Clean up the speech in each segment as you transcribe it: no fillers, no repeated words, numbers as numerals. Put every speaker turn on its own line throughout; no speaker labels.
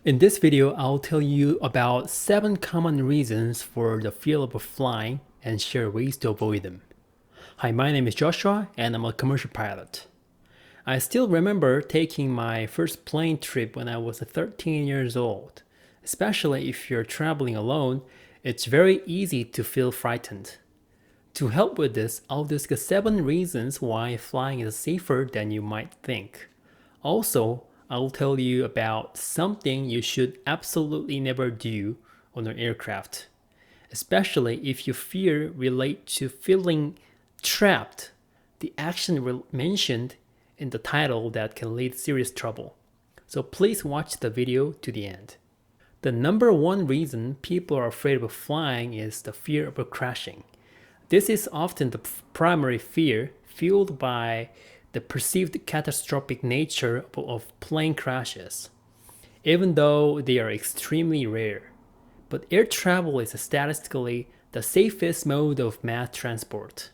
In this video, I'll tell you about 7 common reasons for the fear of flying and share ways to avoid them. Hi, my name is Joshua and I'm a commercial pilot. I still remember taking my first plane trip when I was 13 years old. Especially if you're traveling alone, it's very easy to feel frightened. To help with this, I'll discuss 7 reasons why flying is safer than you might think. Also, I'll tell you about something you should absolutely never do on an aircraft, especially if your fear relates to feeling trapped, the action mentioned in the title that can lead to serious trouble. So please watch the video to the end. The number one reason people are afraid of flying is the fear of crashing. This is often the primary fear, fueled by the perceived catastrophic nature of plane crashes, even though they are extremely rare. But air travel is statistically the safest mode of mass transport.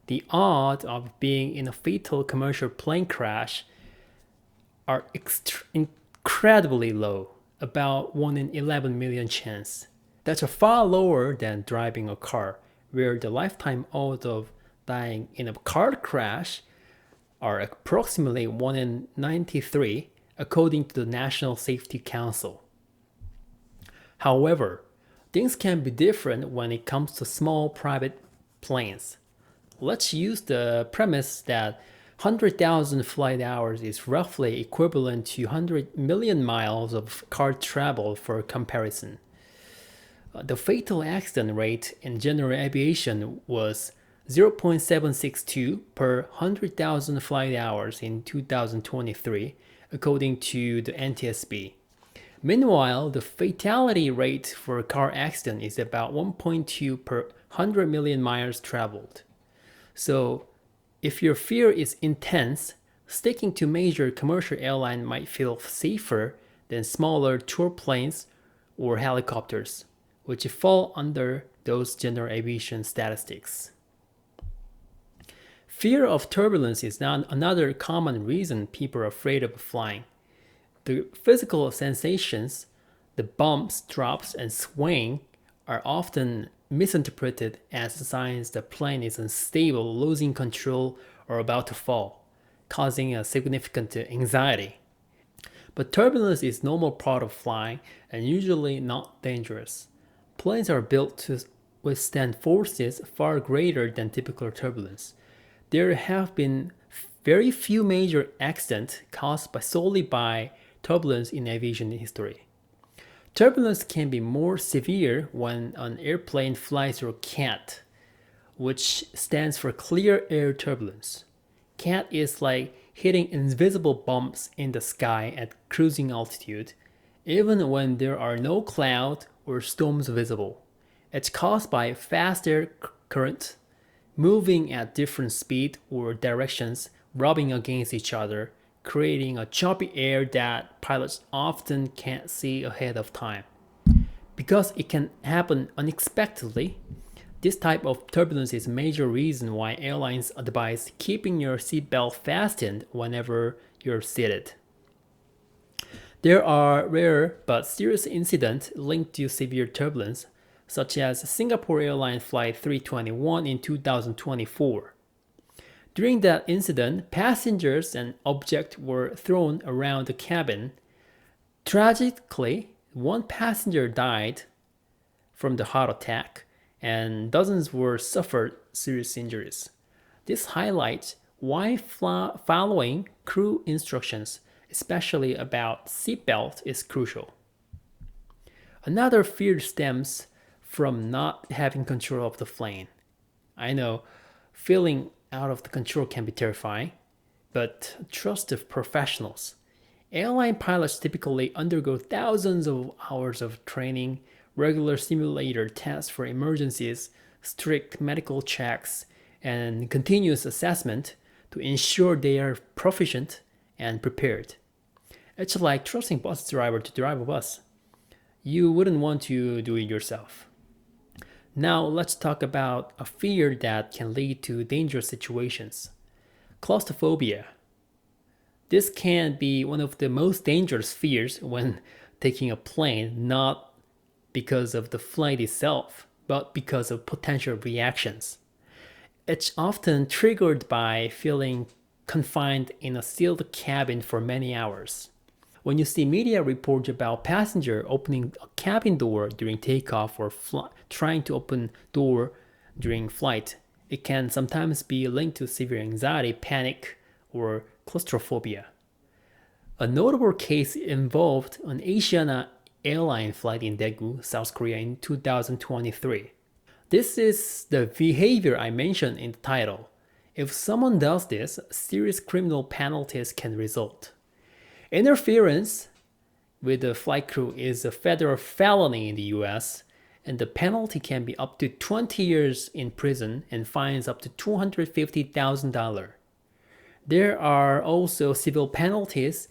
The odds of being in a fatal commercial plane crash are incredibly low, about 1 in 11 million chance. That's far lower than driving a car, where the lifetime odds of dying in a car crash are approximately 1 in 93, according to the National Safety Council. However, things can be different when it comes to small private planes. Let's use the premise that 100,000 flight hours is roughly equivalent to 100 million miles of car travel for comparison. The fatal accident rate in general aviation was 0.762 per 100,000 flight hours in 2023, according to the NTSB. Meanwhile, the fatality rate for a car accident is about 1.2 per 100 million miles traveled. So, if your fear is intense, sticking to major commercial airline might feel safer than smaller tour planes or helicopters, which fall under those general aviation statistics. Fear of turbulence is another common reason people are afraid of flying. The physical sensations, the bumps, drops, and swaying, are often misinterpreted as signs the plane is unstable, losing control, or about to fall, causing a significant anxiety. But turbulence is a normal part of flying and usually not dangerous. Planes are built to withstand forces far greater than typical turbulence. There have been very few major accidents caused solely by turbulence in aviation history. Turbulence can be more severe when an airplane flies through CAT, which stands for Clear Air Turbulence. CAT is like hitting invisible bumps in the sky at cruising altitude, even when there are no clouds or storms visible. It's caused by fast air current moving at different speed or directions, rubbing against each other, creating a choppy air that pilots often can't see ahead of time. Because it can happen unexpectedly, this type of turbulence is a major reason why airlines advise keeping your seatbelt fastened whenever you're seated. There are rare but serious incidents linked to severe turbulence, such as Singapore Airlines Flight 321 in 2024. During that incident, passengers and objects were thrown around the cabin. Tragically, one passenger died from the heart attack, and dozens were suffered serious injuries. This highlights why following crew instructions, especially about seatbelt, is crucial. Another fear stems from not having control of the plane. I know, feeling out of the control can be terrifying, but trust the professionals. Airline pilots typically undergo thousands of hours of training, regular simulator tests for emergencies, strict medical checks, and continuous assessment to ensure they are proficient and prepared. It's like trusting bus driver to drive a bus. You wouldn't want to do it yourself. Now let's talk about a fear that can lead to dangerous situations. Claustrophobia. This can be one of the most dangerous fears when taking a plane not because of the flight itself, but because of potential reactions. It's often triggered by feeling confined in a sealed cabin for many hours. When you see media reports about passenger opening a cabin door during takeoff or trying to open door during flight, it can sometimes be linked to severe anxiety, panic, or claustrophobia. A notable case involved an Asiana airline flight in Daegu, South Korea in 2023. This is the behavior I mentioned in the title. If someone does this, serious criminal penalties can result. Interference with the flight crew is a federal felony in the US, and the penalty can be up to 20 years in prison and fines up to $250,000. There are also civil penalties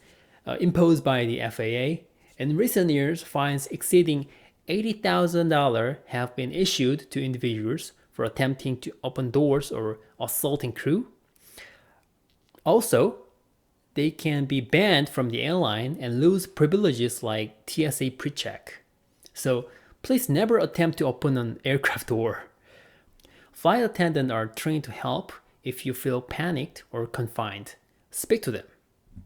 imposed by the FAA. In recent years, fines exceeding $80,000 have been issued to individuals for attempting to open doors or assaulting crew. Also, they can be banned from the airline and lose privileges like TSA pre-check. So please never attempt to open an aircraft door. Flight attendants are trained to help if you feel panicked or confined. Speak to them.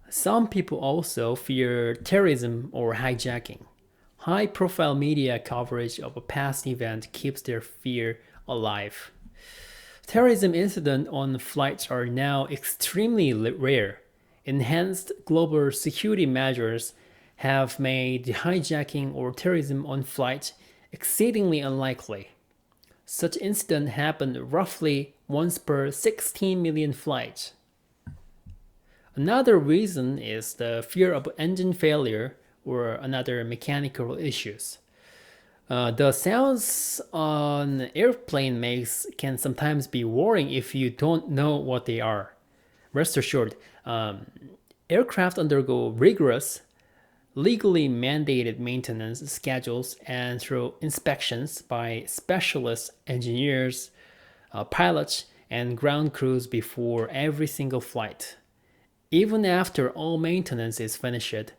Some people also fear terrorism or hijacking. High-profile media coverage of a past event keeps their fear alive. Terrorism incidents on flights are now extremely rare. Enhanced global security measures have made hijacking or terrorism on flights exceedingly unlikely. Such incidents happen roughly once per 16 million flights. Another reason is the fear of engine failure or another mechanical issues. The sounds an airplane makes can sometimes be worrying if you don't know what they are. Rest assured, aircraft undergo rigorous, legally mandated maintenance schedules and through inspections by specialist engineers, pilots, and ground crews before every single flight. Even after all maintenance is finished,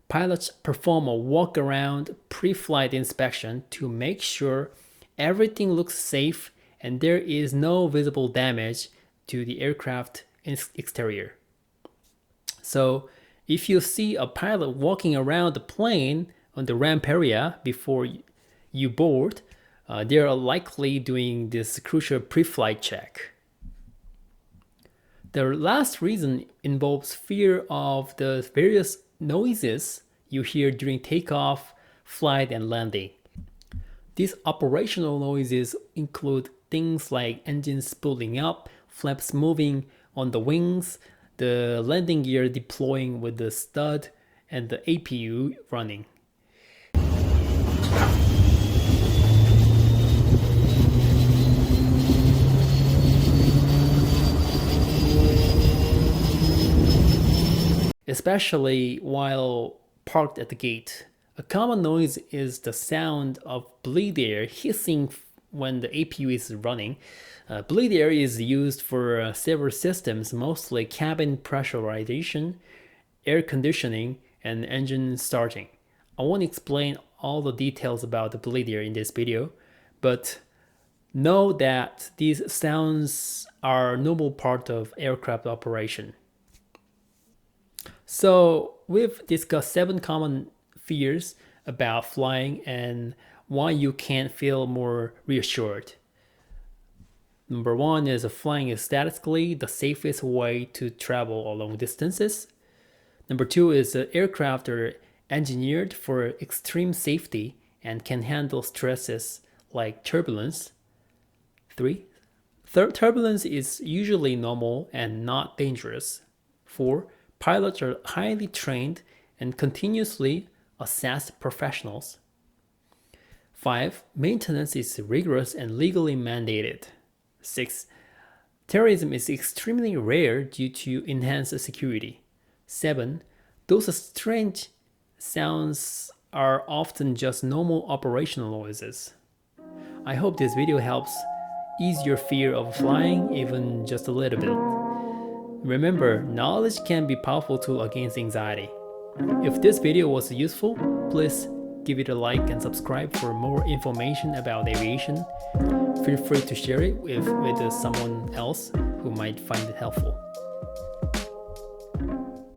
pilots perform a walk-around pre-flight inspection to make sure everything looks safe and there is no visible damage to the aircraft exterior. So, if you see a pilot walking around the plane on the ramp area before you board, they are likely doing this crucial pre-flight check. The last reason involves fear of the various noises you hear during takeoff, flight, and landing. These operational noises include things like engines spooling up, flaps moving on the wings, the landing gear deploying with the stud, and the APU running. Especially while parked at the gate. A common noise is the sound of bleed air hissing when the APU is running. Bleed air is used for several systems, mostly cabin pressurization, air conditioning, and engine starting. I won't explain all the details about the bleed air in this video, but know that these sounds are a normal part of aircraft operation. So we've discussed 7 common fears about flying and why you can feel more reassured. Number 1 is flying is statistically the safest way to travel long distances. Number 2 is aircraft are engineered for extreme safety and can handle stresses like turbulence. 3. Turbulence is usually normal and not dangerous. 4. Pilots are highly trained and continuously assess professionals. 5. Maintenance is rigorous and legally mandated. 6. Terrorism is extremely rare due to enhanced security. 7. Those strange sounds are often just normal operational noises. I hope this video helps ease your fear of flying even just a little bit. Remember, knowledge can be a powerful tool against anxiety. If this video was useful, please give it a like and subscribe for more information about aviation. Feel free to share it with someone else who might find it helpful.